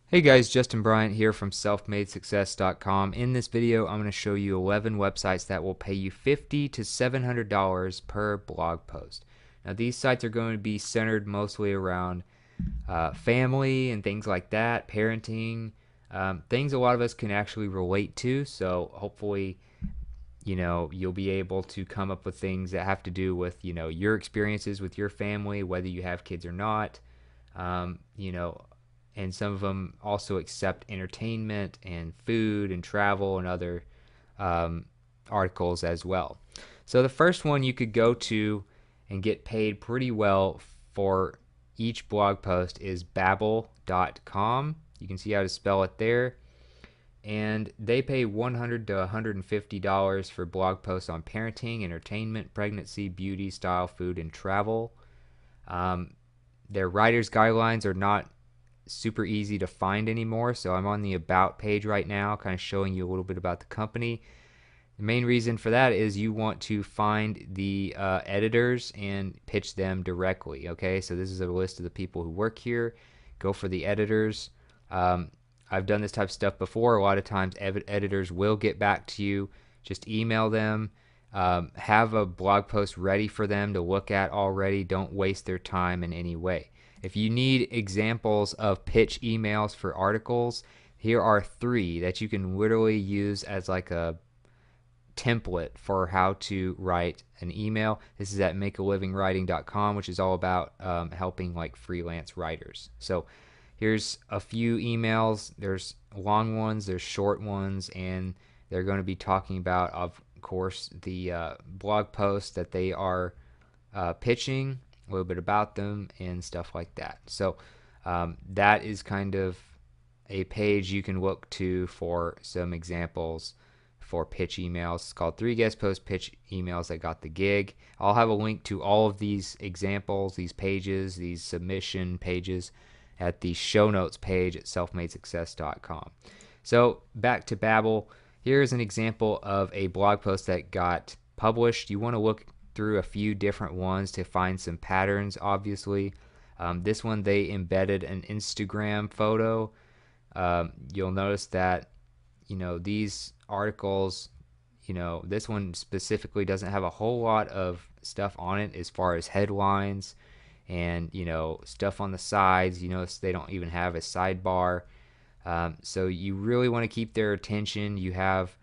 Hey guys, Justin Bryant here from selfmadesuccess.com. In this video, I'm going to show you 11 websites that will pay you $50 to $700 per blog post. Now, these sites are going to be centered mostly around family and things like that, parenting, things a lot of us can actually relate to. So, hopefully, you'll be able to come up with things that have to do with, your experiences with your family, whether you have kids or not. Um, you know, and some of them also accept entertainment and food and travel and other um, articles as well. So the first one you could go to and get paid pretty well for each blog post is Babbel.com. You can see how to spell it there. And they pay $100 to $150 for blog posts on parenting, entertainment, pregnancy, beauty, style, food, and travel. Um, their writer's guidelines are not super easy to find anymore. So I'm on the About page right now, kind of showing you a little bit about the company. The main reason for that is you want to find the editors and pitch them directly. Okay, so this is a list of the people who work here. Go for the editors. Um, I've done this type of stuff before. A lot of times, editors will get back to you. Just email them. Have a blog post ready for them to look at already. Don't waste their time in any way. If you need examples of pitch emails for articles, here are three that you can literally use as like a template for how to write an email. This is at makealivingwriting.com, which is all about helping like freelance writers. So here's a few emails. There's long ones, there's short ones, and they're going to be talking about, of course, the blog posts that they are pitching, a little bit about them, and stuff like that. So that is kind of a page you can look to for some examples for pitch emails. It's called 3 Guest Post Pitch Emails That Got the Gig. I'll have a link to all of these examples, these pages, these submission pages at the show notes page at selfmadesuccess.com. So back to Babbel. Here's an example of a blog post that got published. You want to look through a few different ones to find some patterns, obviously. This one, they embedded an Instagram photo. You'll notice that, these articles, this one specifically doesn't have a whole lot of stuff on it as far as headlines and, stuff on the sides. You notice they don't even have a sidebar. So you really want to keep their attention. You have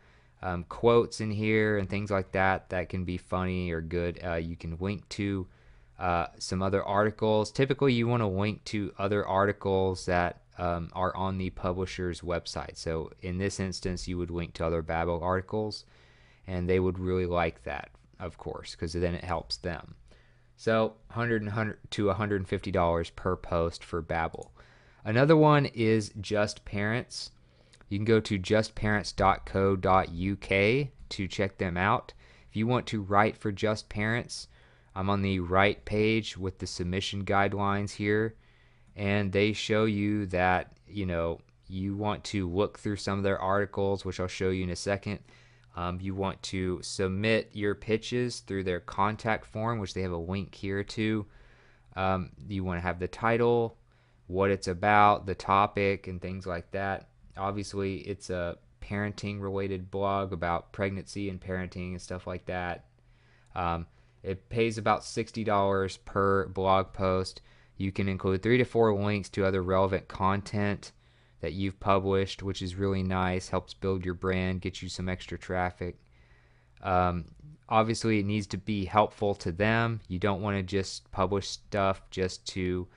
quotes in here and things like that that can be funny or good. You can link to some other articles. Typically, you want to link to other articles that are on the publisher's website. So in this instance, you would link to other Babbel articles, and they would really like that, of course, because then it helps them. So $100 to $150 per post for Babbel. Another one is Just Parents. You can go to justparents.co.uk to check them out. If you want to write for Just Parents, I'm on the right page with the submission guidelines here, and they show you that, you want to look through some of their articles, which I'll show you in a second. You want to submit your pitches through their contact form, which they have a link here to. You want to have the title, what it's about, the topic, and things like that. Obviously, it's a parenting related blog about pregnancy and parenting and stuff like that. It pays about $60 per blog post. You can include 3 to 4 links to other relevant content that you've published, which is really nice, helps build your brand, get you some extra traffic. Obviously, it needs to be helpful to them. You don't want to just publish stuff just to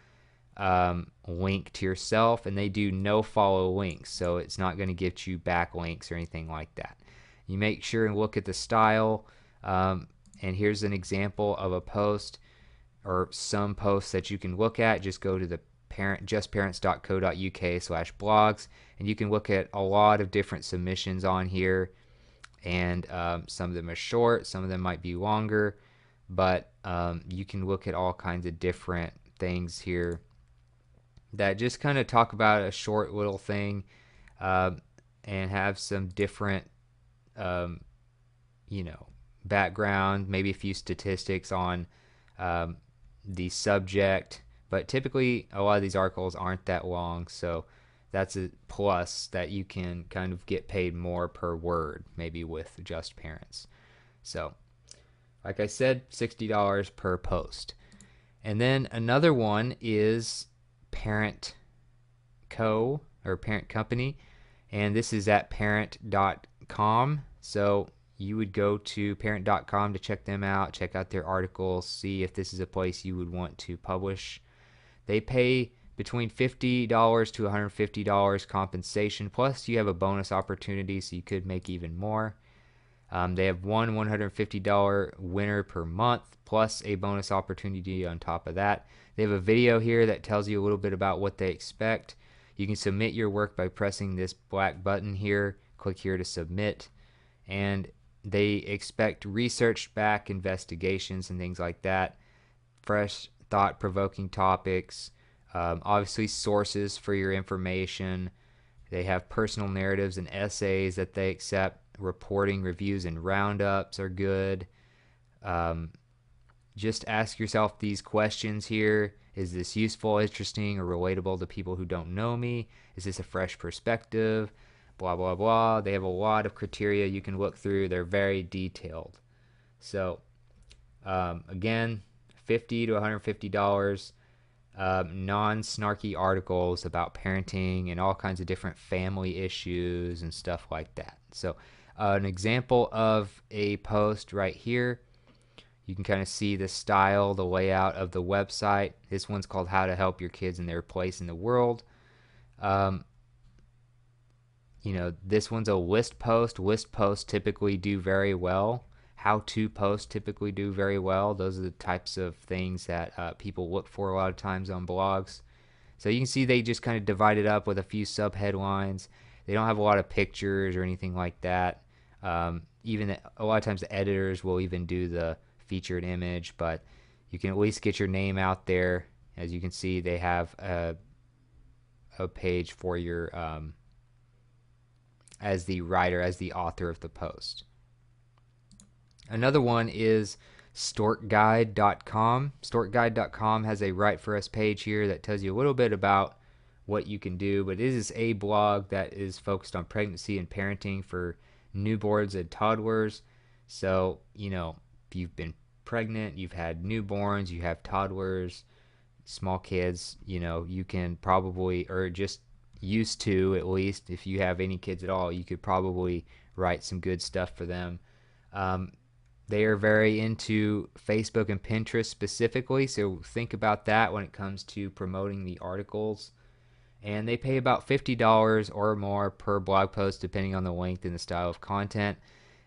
link to yourself, and they do no follow links, so it's not going to get you backlinks or anything like that. You make sure and look at the style, and here's an example of a post or some posts that you can look at. Just go to the justparents.co.uk/blogs, and you can look at a lot of different submissions on here, and some of them are short, some of them might be longer, but you can look at all kinds of different things here that just kind of talk about a short little thing, and have some different background, maybe a few statistics on the subject. But typically, a lot of these articles aren't that long, so that's a plus that you can kind of get paid more per word, maybe with Just Parents. So, like I said, $60 per post. And then another one is Parent Co. or Parent Company, and this is at parent.com. So you would go to parent.com to check them out, check out their articles, see if this is a place you would want to publish. They pay between $50 to $150 compensation, plus you have a bonus opportunity, so you could make even more. They have one $150 winner per month, plus a bonus opportunity on top of that. They have a video here that tells you a little bit about what they expect. You can submit your work by pressing this black button here. Click here to submit. And they expect research back investigations and things like that. Fresh, thought-provoking topics. Obviously, sources for your information. They have personal narratives and essays that they accept. Reporting, reviews, and roundups are good. Just ask yourself these questions here. Is this useful, interesting, or relatable to people who don't know me? Is this a fresh perspective? Blah, blah, blah. They have a lot of criteria you can look through. They're very detailed. So, again, $50 to $150. Non-snarky articles about parenting and all kinds of different family issues and stuff like that. So an example of a post right here, you can kind of see the style, the layout of the website. This one's called How to Help Your Kids in Their Place in the World. This one's a list post. List posts typically do very well. How-to posts typically do very well. Those are the types of things that people look for a lot of times on blogs. So you can see they just kind of divide it up with a few sub-headlines. They don't have a lot of pictures or anything like that. Even a lot of times the editors will even do the featured image, but you can at least get your name out there. As you can see, they have a page for your as the writer, as the author of the post. Another one is storkguide.com. Storkguide.com has a Write For Us page here that tells you a little bit about what you can do, but it is a blog that is focused on pregnancy and parenting for newborns and toddlers. So, if you've been pregnant, you've had newborns, you have toddlers, small kids, you can probably, or just used to at least, if you have any kids at all, you could probably write some good stuff for them. They are very into Facebook and Pinterest specifically, so think about that when it comes to promoting the articles. And they pay about $50 or more per blog post depending on the length and the style of content.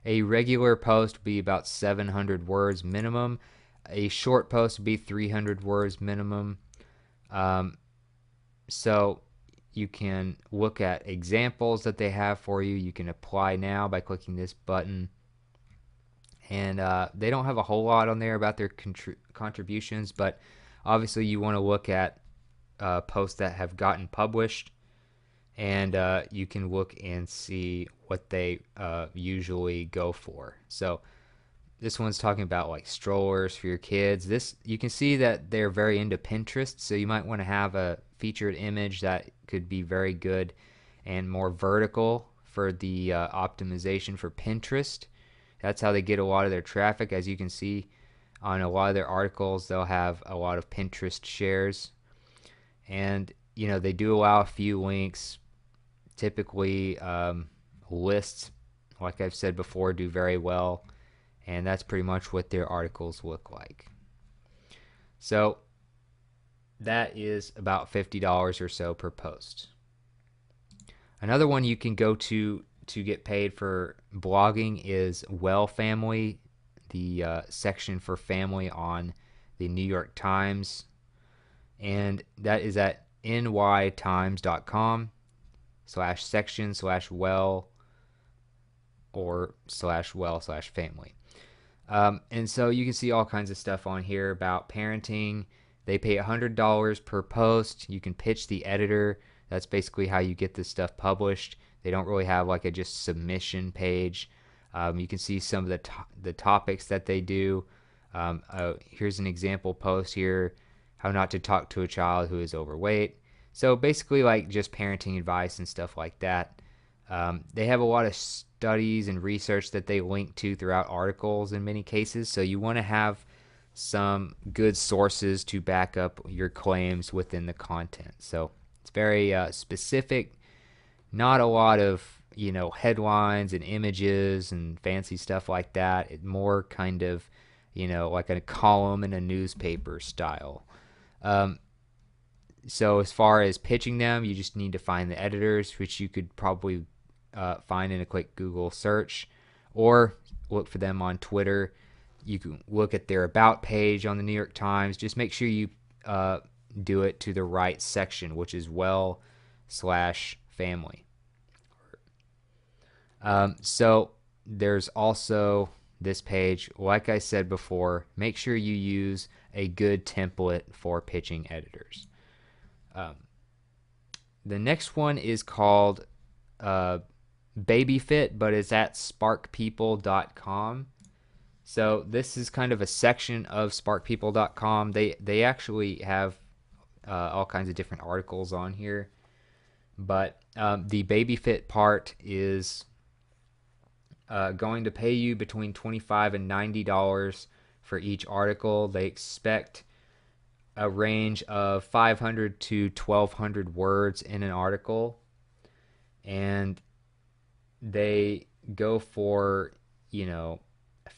A regular post would be about 700 words minimum. A short post would be 300 words minimum. So you can look at examples that they have for you. You can apply now by clicking this button. And they don't have a whole lot on there about their contributions, but obviously you want to look at posts that have gotten published, and you can look and see what they usually go for. So this one's talking about like strollers for your kids. This, you can see that they're very into Pinterest, so you might want to have a featured image that could be very good and more vertical for the optimization for Pinterest. That's how they get a lot of their traffic. As you can see on a lot of their articles, they'll have a lot of Pinterest shares. And, they do allow a few links. Typically, lists, like I've said before, do very well. And that's pretty much what their articles look like. So that is about $50 or so per post. Another one you can go to get paid for blogging is Well Family, the section for family on the New York Times, and that is at nytimes.com/section/well or /well/family. And so you can see all kinds of stuff on here about parenting. They pay $100 per post. You can pitch the editor. That's basically how you get this stuff published. They don't really have like a just submission page. You can see some of the topics that they do. Here's an example post here: how not to talk to a child who is overweight. So basically, like just parenting advice and stuff like that. They have a lot of studies and research that they link to throughout articles in many cases. So you want to have some good sources to back up your claims within the content. So it's very specific, not a lot of headlines and images and fancy stuff like that. It more kind of like a column in a newspaper style. So as far as pitching them, you just need to find the editors, which you could probably find in a quick Google search, or look for them on Twitter. You can look at their about page on the New York Times. Just make sure you do it to the right section, which is well/family. So there's also this page. Like I said before, make sure you use a good template for pitching editors. The next one is called BabyFit, but it's at sparkpeople.com. So this is kind of a section of sparkpeople.com. They actually have all kinds of different articles on here, but the BabyFit part is going to pay you between $25 and $90 for each article. They expect a range of 500 to 1,200 words in an article, and they go for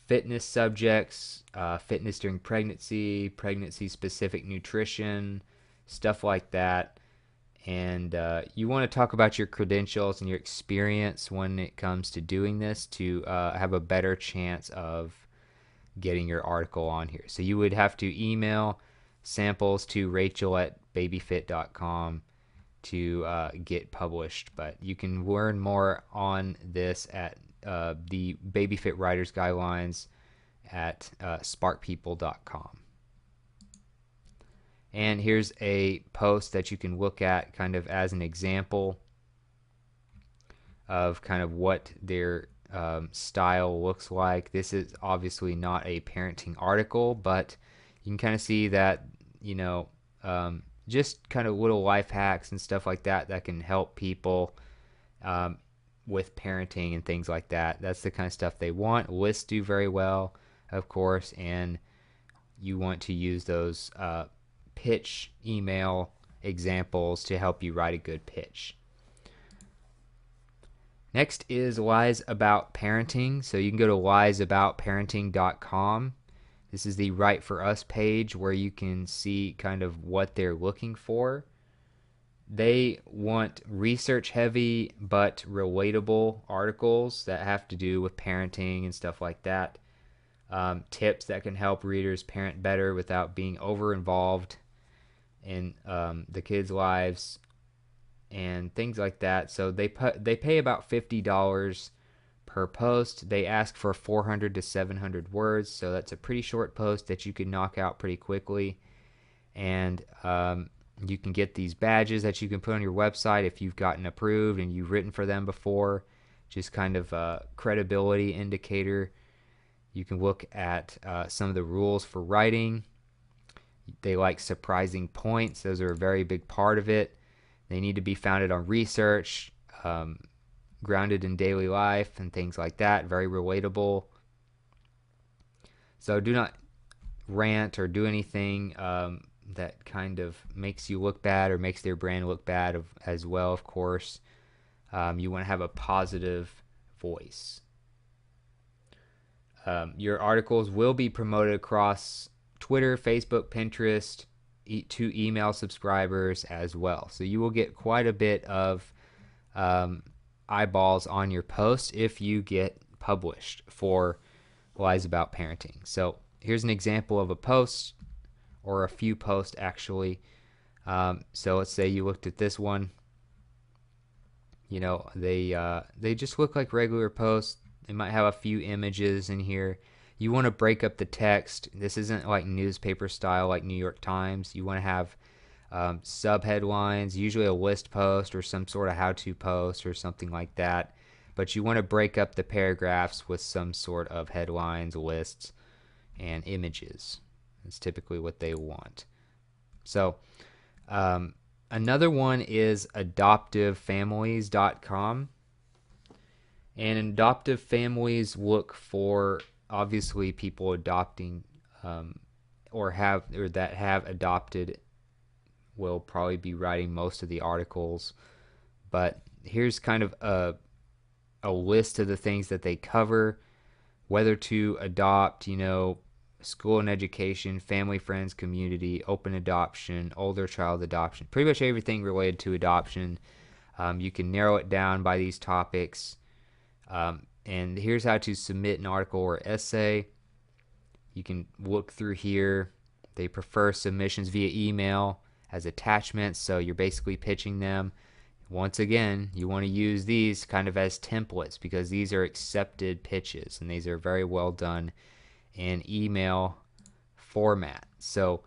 fitness subjects, fitness during pregnancy, pregnancy specific nutrition, stuff like that. And you want to talk about your credentials and your experience when it comes to doing this to have a better chance of getting your article on here. So you would have to email samples to rachel@babyfit.com to get published. But you can learn more on this at the BabyFit Writers Guidelines at sparkpeople.com. And here's a post that you can look at kind of as an example of kind of what their style looks like. This is obviously not a parenting article, but you can kind of see that, just kind of little life hacks and stuff like that that can help people with parenting and things like that. That's the kind of stuff they want. Lists do very well, of course, and you want to use those pitch email examples to help you write a good pitch. Next is Lies About Parenting. So you can go to liesaboutparenting.com. This is the Write For Us page where you can see kind of what they're looking for. They want research heavy but relatable articles that have to do with parenting and stuff like that. Tips that can help readers parent better without being over involved in the kids' lives and things like that. So they pay about $50 per post. They ask for 400 to 700 words, so that's a pretty short post that you can knock out pretty quickly. And you can get these badges that you can put on your website if you've gotten approved and you've written for them before. Just kind of a credibility indicator. You can look at some of the rules for writing. They like surprising points. Those are a very big part of it. They need to be founded on research, grounded in daily life and things like that. Very relatable. So do not rant or do anything that kind of makes you look bad or makes their brand look bad as well, of course. You want to have a positive voice. Your articles will be promoted across Twitter, Facebook, Pinterest, to email subscribers as well. So you will get quite a bit of eyeballs on your post if you get published for Lies About Parenting. So here's an example of a post, or a few posts actually. So let's say you looked at this one. They just look like regular posts. They might have a few images in here. You want to break up the text. This isn't like newspaper style like New York Times. You want to have subheadlines, usually a list post or some sort of how-to post or something like that. But you want to break up the paragraphs with some sort of headlines, lists, and images. That's typically what they want. So Another one is adoptivefamilies.com. And adoptive families look for obviously people adopting or that have adopted will probably be writing most of the articles. But here's kind of a list of the things that they cover, whether to adopt, school and education, family, friends, community, open adoption, older child adoption, pretty much everything related to adoption. You can narrow it down by these topics. And here's how to submit an article or essay. You can look through here. They prefer submissions via email as attachments, so you're basically pitching them. Once again, you want to use these kind of as templates because these are accepted pitches and these are very well done in email format. So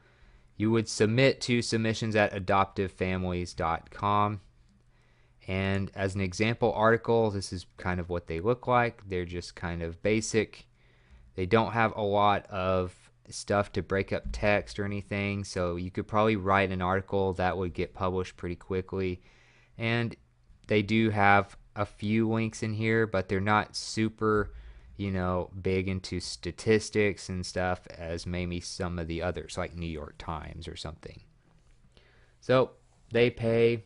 you would submit to submissions at adoptivefamilies.com. And as an example article, this is kind of what they look like. They're just kind of basic. They don't have a lot of stuff to break up text or anything, so you could probably write an article that would get published pretty quickly. And they do have a few links in here, but they're not super, big into statistics and stuff as maybe some of the others, like New York Times or something. So they pay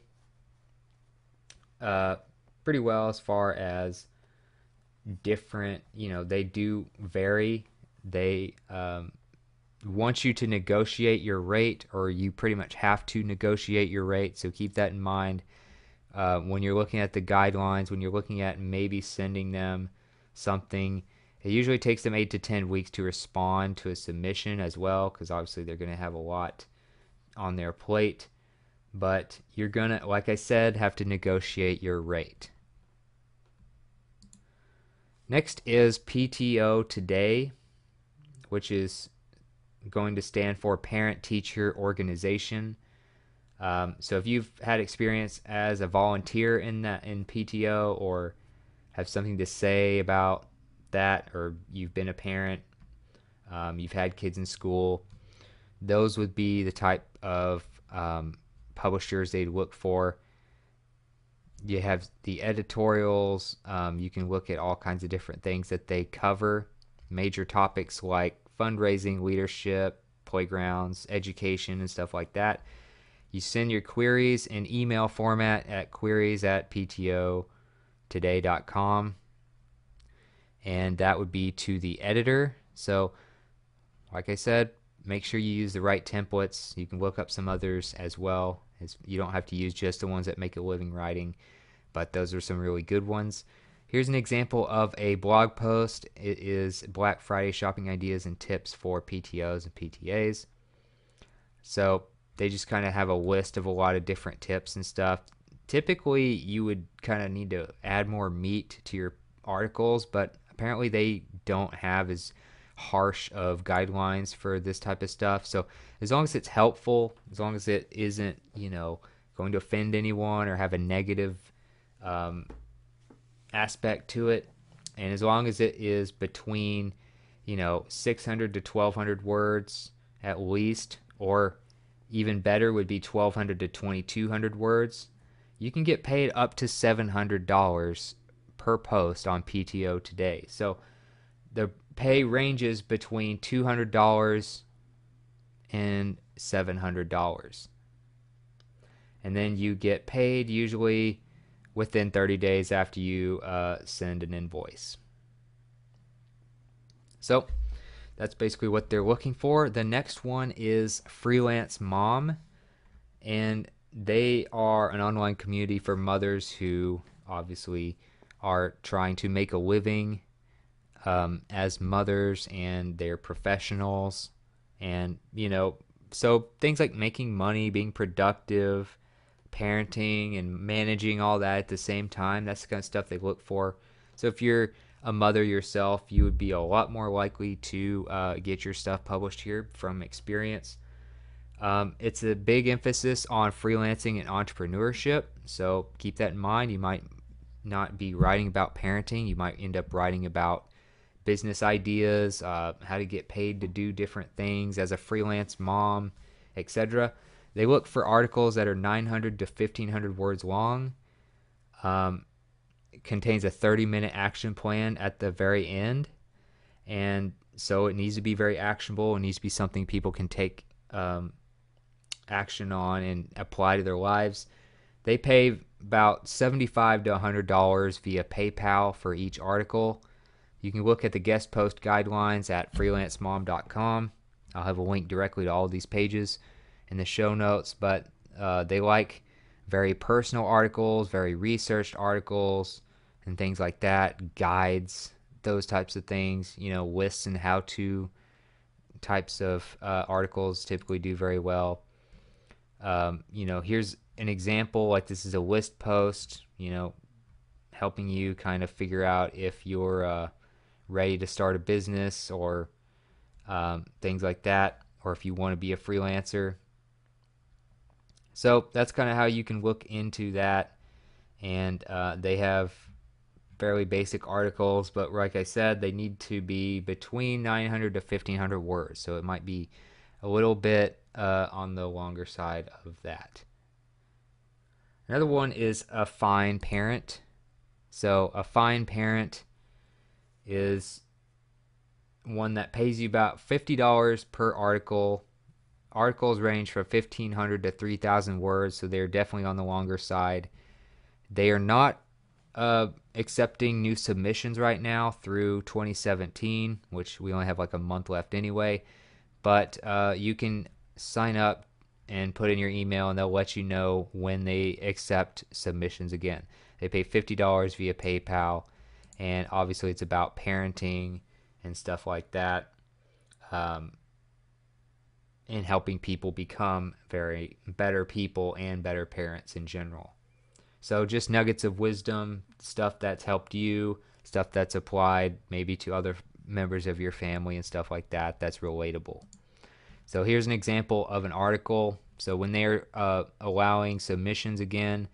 pretty well as far as different, they do vary. They want you to negotiate your rate, or you pretty much have to negotiate your rate, so keep that in mind when you're looking at the guidelines, when you're looking at maybe sending them something. It usually takes them 8 to 10 weeks to respond to a submission as well, because obviously they're going to have a lot on their plate. But you're going to, like I said, have to negotiate your rate. Next is PTO Today, which is going to stand for Parent Teacher Organization. So if you've had experience as a volunteer in PTO, or have something to say about that, or you've been a parent, you've had kids in school, those would be the type of publishers they'd look for. You have the editorials. You can look at all kinds of different things that they cover. Major topics like fundraising, leadership, playgrounds, education, and stuff like that. You send your queries in email format at queries@ptotoday.com. And that would be to the editor. So, like I said, make sure you use the right templates. You can look up some others as well. You don't have to use just the ones that make a living writing, but those are some really good ones. Here's an example of a blog post. It is Black Friday shopping ideas and tips for PTOs and PTAs. So they just kind of have a list of a lot of different tips and stuff. Typically, you would kind of need to add more meat to your articles, but apparently they don't have as harsh of guidelines for this type of stuff. So as long as it's helpful, as long as it isn't, going to offend anyone or have a negative aspect to it, and as long as it is between 600 to 1200 words at least, or even better would be 1200 to 2200 words, you can get paid up to $700 per post on PTO Today. So the pay ranges between $200 and $700. And then you get paid usually within 30 days after you send an invoice. So that's basically what they're looking for. The next one is Freelance Mom, and they are an online community for mothers who obviously are trying to make a living as mothers, and they're professionals, and so things like making money, being productive, parenting, and managing all that at the same time, that's the kind of stuff they look for. So if you're a mother yourself, you would be a lot more likely to get your stuff published here from experience. It's a big emphasis on freelancing and entrepreneurship, so keep that in mind. You might not be writing about parenting. You might end up writing about business ideas, how to get paid to do different things as a freelance mom, etc. They look for articles that are 900 to 1500 words long. It contains a 30-minute action plan at the very end, and so it needs to be very actionable. It needs to be something people can take action on and apply to their lives. They pay about $75 to $100 via PayPal for each article. You can look at the guest post guidelines at freelancemom.com. I'll have a link directly to all these pages in the show notes, but they like very personal articles, very researched articles, and things like that, guides, those types of things, lists and how-to types of articles typically do very well. Here's an example, like this is a list post, helping you kind of figure out if you're ready to start a business or things like that, or if you want to be a freelancer. So that's kind of how you can look into that. And they have fairly basic articles, but like I said, they need to be between 900 to 1500 words. So it might be a little bit on the longer side of that. Another one is a fine parent. So a fine parent is one that pays you about $50 per article. Articles range from 1,500 to 3,000 words, so they're definitely on the longer side. They are not accepting new submissions right now through 2017, which we only have like a month left anyway. But you can sign up and put in your email, and they'll let you know when they accept submissions again. They pay $50 via PayPal, and obviously it's about parenting and stuff like that, and helping people become better people and better parents in general. So just nuggets of wisdom, stuff that's helped you, stuff that's applied maybe to other members of your family and stuff like that, that's relatable. So here's an example of an article. So when they're allowing submissions again,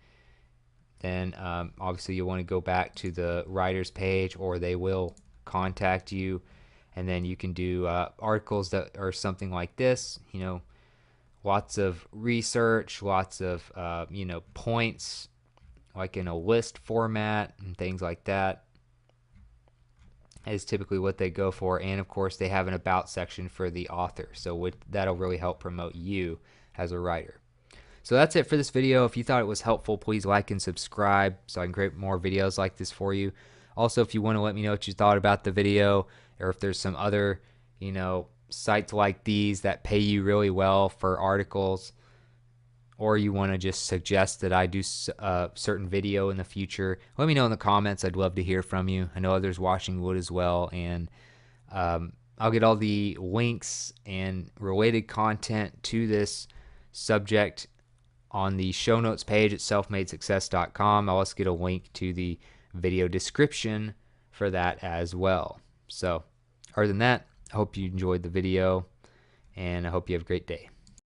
then obviously you want to go back to the writer's page, or they will contact you, and then you can do articles that are something like this, lots of research, lots of points, like in a list format and things like that is typically what they go for. And of course they have an about section for the author, so that'll really help promote you as a writer. So that's it for this video. If you thought it was helpful, please like and subscribe so I can create more videos like this for you. Also, if you want to let me know what you thought about the video, or if there's some other sites like these that pay you really well for articles, or you want to just suggest that I do a certain video in the future, let me know in the comments. I'd love to hear from you. I know others watching would as well, and I'll get all the links and related content to this subject on the show notes page at selfmadesuccess.com. I'll also get a link to the video description for that as well. So other than that, I hope you enjoyed the video, and I hope you have a great day.